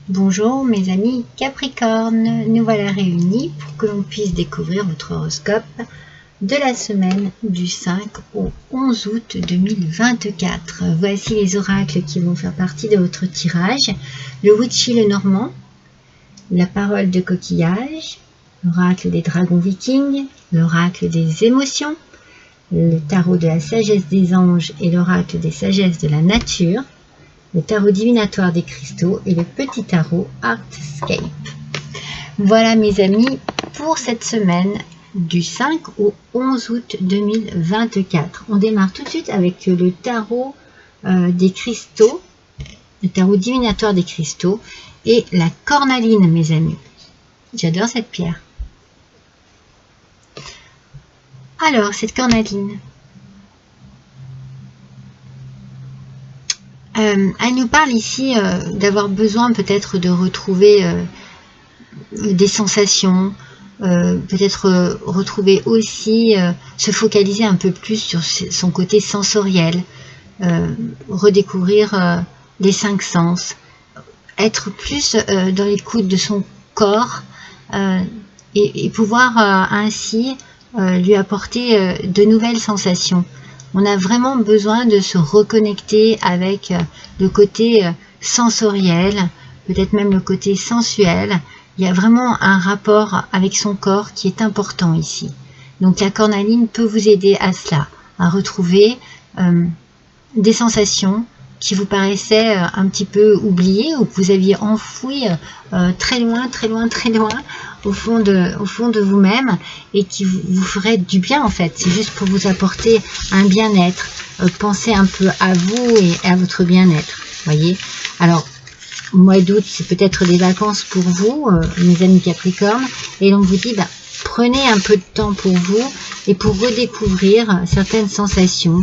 Bonjour mes amis Capricorne, nous voilà réunis pour que l'on puisse découvrir votre horoscope de la semaine du 5 au 11 août 2024. Voici les oracles qui vont faire partie de votre tirage. Le Witchy le Normand, la parole de coquillage, l'oracle des dragons vikings, l'oracle des émotions, le tarot de la sagesse des anges et l'oracle des sagesses de la nature, le tarot divinatoire des cristaux et le petit tarot Artscape. Voilà mes amis pour cette semaine du 5 au 11 août 2024. On démarre tout de suite avec le tarot des cristaux, le tarot divinatoire des cristaux et la cornaline mes amis. J'adore cette pierre. Alors cette cornaline, elle nous parle ici d'avoir besoin peut-être de retrouver des sensations, peut-être retrouver aussi, se focaliser un peu plus sur son côté sensoriel, redécouvrir les 5 sens, être plus dans l'écoute de son corps et pouvoir ainsi lui apporter de nouvelles sensations. On a vraiment besoin de se reconnecter avec le côté sensoriel, peut-être même le côté sensuel. Il y a vraiment un rapport avec son corps qui est important ici. Donc la cornaline peut vous aider à cela, à retrouver des sensations qui vous paraissaient un petit peu oubliées ou que vous aviez enfouies très loin au fond de vous-même et qui vous ferait du bien en fait. C'est juste pour vous apporter un bien-être. Pensez un peu à vous et à votre bien-être. Voyez. Alors, mois d'août, c'est peut-être des vacances pour vous, mes amis Capricorne, et donc vous dit, prenez un peu de temps pour vous et pour redécouvrir certaines sensations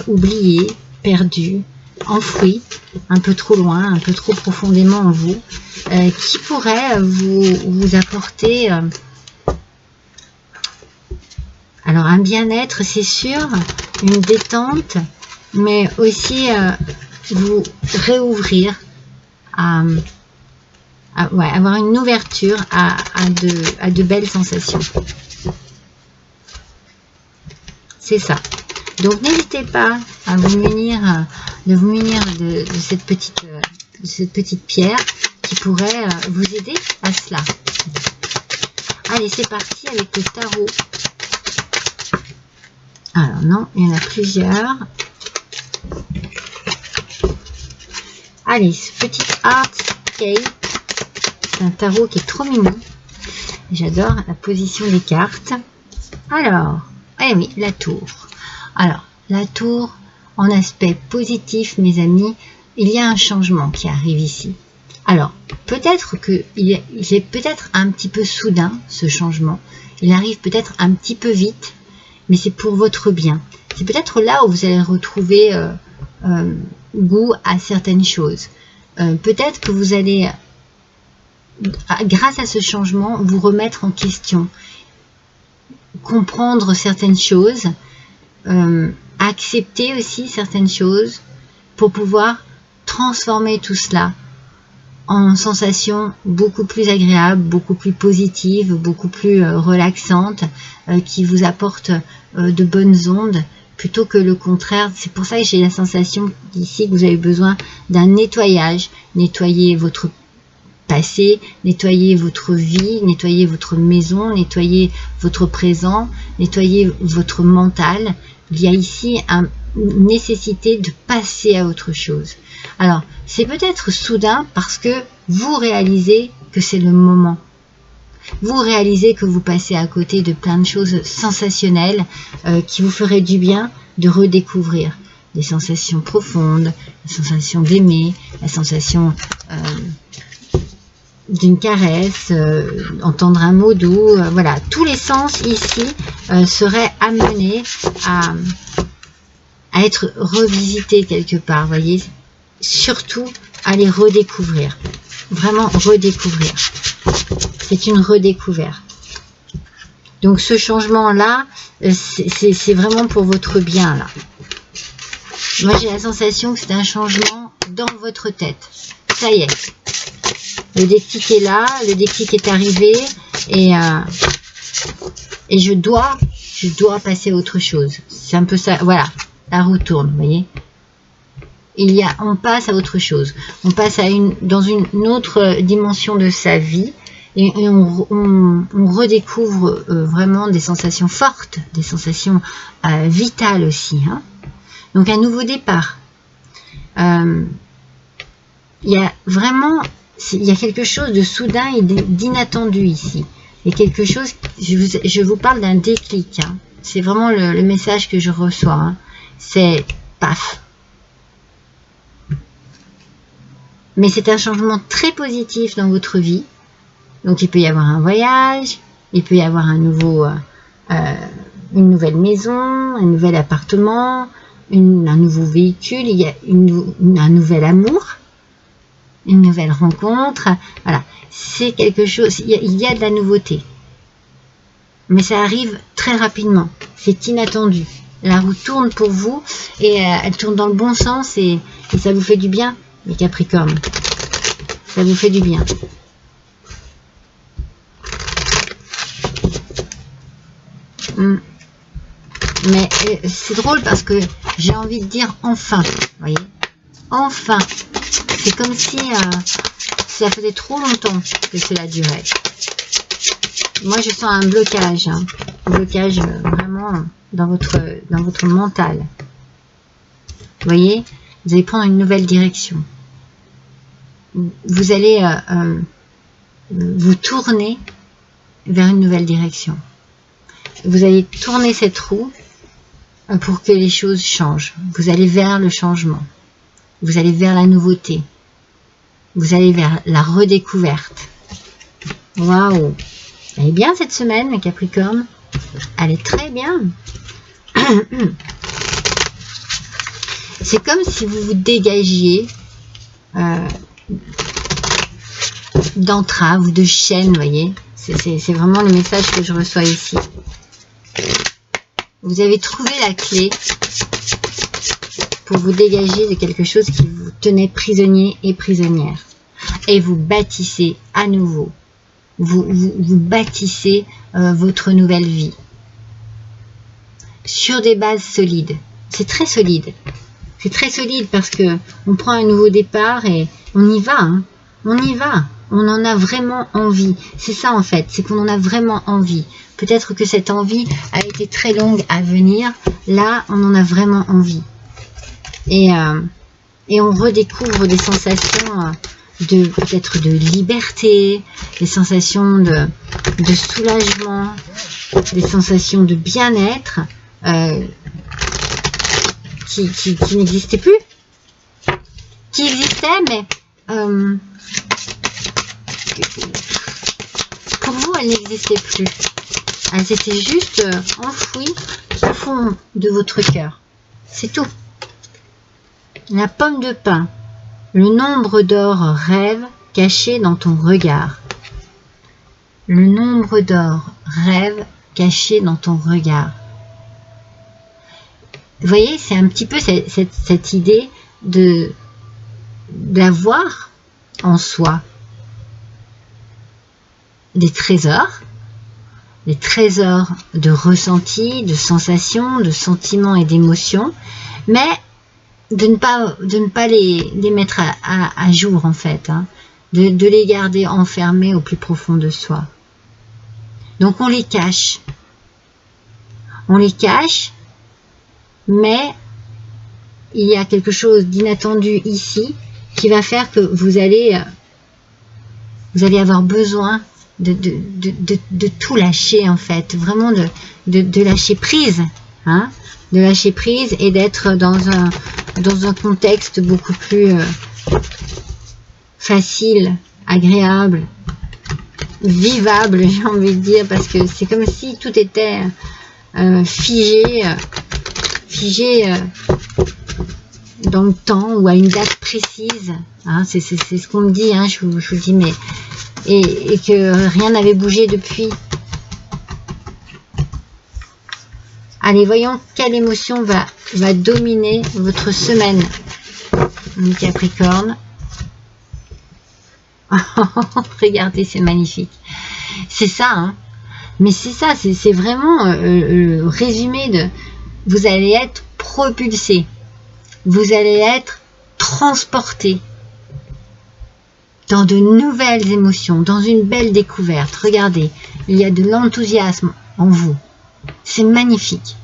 oubliées, perdues, enfouies, un peu trop loin, un peu trop profondément en vous, qui pourraient vous apporter alors un bien-être, c'est sûr, une détente, mais aussi vous réouvrir avoir une ouverture à de belles sensations. C'est ça. Donc n'hésitez pas à vous munir, de cette petite pierre qui pourrait vous aider à cela. Allez, c'est parti avec le tarot. Alors non, il y en a plusieurs. Allez, ce petit Artscape, c'est un tarot qui est trop mignon. J'adore la position des cartes. Alors, eh oui, la tour. Alors, la tour, en aspect positif, mes amis, il y a un changement qui arrive ici. Alors, peut-être qu'il est peut-être un petit peu soudain, ce changement. Il arrive peut-être un petit peu vite, mais c'est pour votre bien. C'est peut-être là où vous allez retrouver goût à certaines choses. Peut-être que vous allez, grâce à ce changement, vous remettre en question, comprendre certaines choses, accepter aussi certaines choses pour pouvoir transformer tout cela en sensations beaucoup plus agréables, beaucoup plus positives, beaucoup plus relaxantes, qui vous apportent de bonnes ondes, plutôt que le contraire. C'est pour ça que j'ai la sensation ici que vous avez besoin d'un nettoyage. Nettoyer votre passé, nettoyer votre vie, nettoyer votre maison, nettoyer votre présent, nettoyer votre mental. Il y a ici une nécessité de passer à autre chose. Alors, c'est peut-être soudain parce que vous réalisez que c'est le moment. Vous réalisez que vous passez à côté de plein de choses sensationnelles qui vous feraient du bien de redécouvrir. Des sensations profondes, la sensation d'aimer, la sensation d'une caresse, entendre un mot doux. Voilà, tous les sens ici seraient amenés à être revisités quelque part, voyez. Surtout à les redécouvrir. Vraiment redécouvrir. C'est une redécouverte. Donc ce changement-là, c'est vraiment pour votre bien, là. Moi, j'ai la sensation que c'est un changement dans votre tête. Ça y est. Le déclic est là, le déclic est arrivé et je dois passer à autre chose. C'est un peu ça, voilà, la roue tourne, vous voyez. On passe à autre chose. On passe dans une autre dimension de sa vie et on redécouvre vraiment des sensations fortes, des sensations vitales aussi. Hein. Donc un nouveau départ. Il y a vraiment, il y a quelque chose de soudain et d'inattendu ici. Il y a quelque chose, je vous parle d'un déclic. Hein. C'est vraiment le message que je reçois. Hein. C'est paf. Mais c'est un changement très positif dans votre vie. Donc il peut y avoir un voyage, il peut y avoir une nouvelle maison, un nouvel appartement, un nouveau véhicule, il y a un nouvel amour, une nouvelle rencontre. Voilà, c'est quelque chose, il y a de la nouveauté. Mais ça arrive très rapidement, c'est inattendu. La roue tourne pour vous et elle tourne dans le bon sens et ça vous fait du bien. Les Capricornes, ça vous fait du bien. Mais c'est drôle parce que j'ai envie de dire enfin, vous voyez, enfin. C'est comme si ça faisait trop longtemps que cela durait. Moi, je sens un blocage, hein, un blocage vraiment dans votre mental. Vous voyez, vous allez prendre une nouvelle direction. Vous allez vous tourner vers une nouvelle direction. Vous allez tourner cette roue pour que les choses changent. Vous allez vers le changement. Vous allez vers la nouveauté. Vous allez vers la redécouverte. Waouh! Elle est bien cette semaine, mes Capricornes. Elle est très bien. C'est comme si vous vous dégagiez d'entraves ou de chaînes, vous voyez. C'est vraiment le message que je reçois ici. Vous avez trouvé la clé pour vous dégager de quelque chose qui vous tenait prisonnier et prisonnière. Et vous bâtissez à nouveau. Vous bâtissez votre nouvelle vie. Sur des bases solides. C'est très solide. C'est très solide parce que on prend un nouveau départ et on y va. Hein. On y va. On en a vraiment envie. C'est ça en fait, c'est qu'on en a vraiment envie. Peut-être que cette envie a été très longue à venir. Là, on en a vraiment envie. Et on redécouvre des sensations peut-être de liberté, des sensations de soulagement, des sensations de bien-être qui n'existaient plus. Qui existaient, mais pour vous, elles n'existaient plus. Elles étaient juste enfouies au fond de votre cœur. C'est tout. La pomme de pin. Le nombre d'or rêve caché dans ton regard. Le nombre d'or rêve caché dans ton regard. Vous voyez, c'est un petit peu cette idée d'avoir en soi des trésors de ressentis, de sensations, de sentiments et d'émotions, mais de ne pas les mettre à jour en fait, hein, de les garder enfermés au plus profond de soi. Donc on les cache, mais il y a quelque chose d'inattendu ici qui va faire que vous allez avoir besoin de tout lâcher en fait, vraiment de lâcher prise, hein, de lâcher prise et d'être dans un contexte beaucoup plus facile, agréable, vivable, j'ai envie de dire, parce que c'est comme si tout était figé dans le temps ou à une date précise, hein, c'est ce qu'on me dit, hein, je vous dis, mais et que rien n'avait bougé depuis. Allez, voyons quelle émotion va dominer votre semaine, mes Capricornes. Regardez, c'est magnifique. C'est ça, hein. Mais c'est ça, c'est vraiment le résumé de... Vous allez être propulsé. Vous allez être transporté dans de nouvelles émotions, dans une belle découverte. Regardez, il y a de l'enthousiasme en vous. C'est magnifique.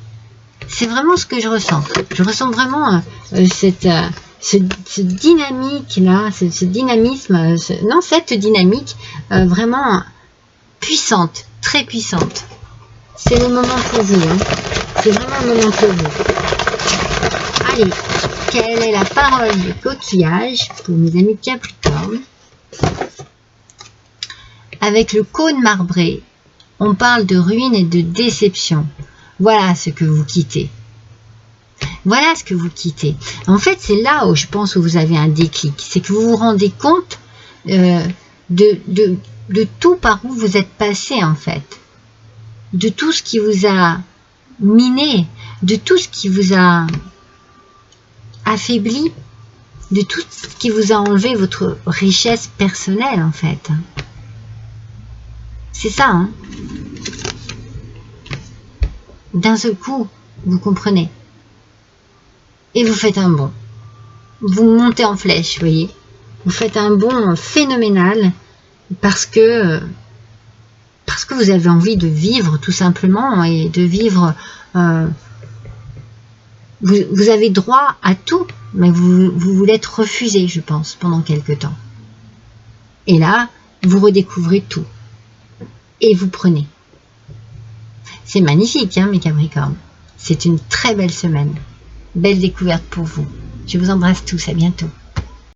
C'est vraiment ce que je ressens. Je ressens vraiment ce dynamique-là, ce dynamisme, cette dynamique vraiment puissante, très puissante. C'est le moment pour vous. Hein. C'est vraiment le moment pour vous. Allez, quelle est la parole du coquillage pour mes amis Capricorne? Avec le cône marbré, on parle de ruine et de déception. Voilà ce que vous quittez. Voilà ce que vous quittez. En fait, c'est là où je pense que vous avez un déclic. C'est que vous vous rendez compte de tout par où vous êtes passé, en fait. De tout ce qui vous a miné, de tout ce qui vous a affaibli, de tout ce qui vous a enlevé votre richesse personnelle, en fait. C'est ça, hein. D'un seul coup, vous comprenez. Et vous faites un bond. Vous montez en flèche, vous voyez. Vous faites un bond phénoménal parce que vous avez envie de vivre tout simplement et de vivre. Vous avez droit à tout, mais vous voulez être refusé, je pense, pendant quelque temps. Et là, vous redécouvrez tout. Et vous prenez. C'est magnifique, hein, mes Capricornes. C'est une très belle semaine. Belle découverte pour vous. Je vous embrasse tous. À bientôt.